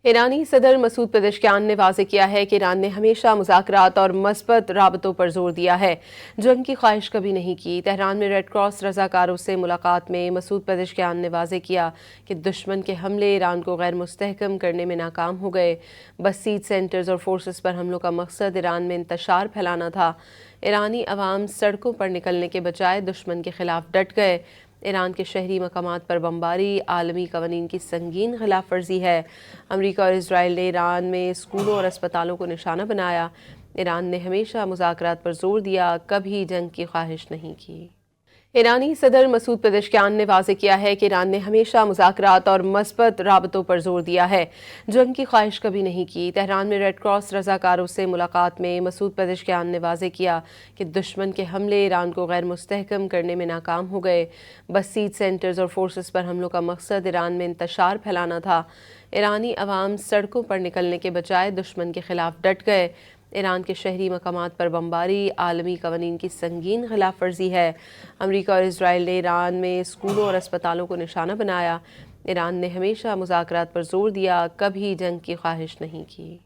ایرانی صدر Masoud Pezeshkian نے واضح کیا ہے کہ ایران نے ہمیشہ مذاکرات اور مثبت رابطوں پر زور دیا ہے، جنگ کی خواہش کبھی نہیں کی۔ تہران میں ریڈ کراس رضاکاروں سے ملاقات میں مسعود پزشکیان نے واضح کیا کہ دشمن کے حملے ایران کو غیر مستحکم کرنے میں ناکام ہو گئے۔ بسیج سینٹرز اور فورسز پر حملوں کا مقصد ایران میں انتشار پھیلانا تھا۔ ایرانی عوام سڑکوں پر نکلنے کے بجائے دشمن کے خلاف ڈٹ گئے۔ ایران کے شہری مقامات پر بمباری عالمی قوانین کی سنگین خلاف ورزی ہے۔ امریکہ اور اسرائیل نے ایران میں اسکولوں اور اسپتالوں کو نشانہ بنایا۔ ایران نے ہمیشہ مذاکرات پر زور دیا، کبھی جنگ کی خواہش نہیں کی۔ ایرانی صدر مسعود پزشکیان نے واضح کیا ہے کہ ایران نے ہمیشہ مذاکرات اور مثبت رابطوں پر زور دیا ہے، جنگ کی خواہش کبھی نہیں کی۔ تہران میں ریڈ کراس رضاکاروں سے ملاقات میں مسعود پزشکیان نے واضح کیا کہ دشمن کے حملے ایران کو غیر مستحکم کرنے میں ناکام ہو گئے۔ بسیج سینٹرز اور فورسز پر حملوں کا مقصد ایران میں انتشار پھیلانا تھا۔ ایرانی عوام سڑکوں پر نکلنے کے بجائے دشمن کے خلاف ڈٹ گئے۔ ایران کے شہری مقامات پر بمباری عالمی قوانین کی سنگین خلاف ورزی ہے۔ امریکہ اور اسرائیل نے ایران میں اسکولوں اور اسپتالوں کو نشانہ بنایا۔ ایران نے ہمیشہ مذاکرات پر زور دیا، کبھی جنگ کی خواہش نہیں کی۔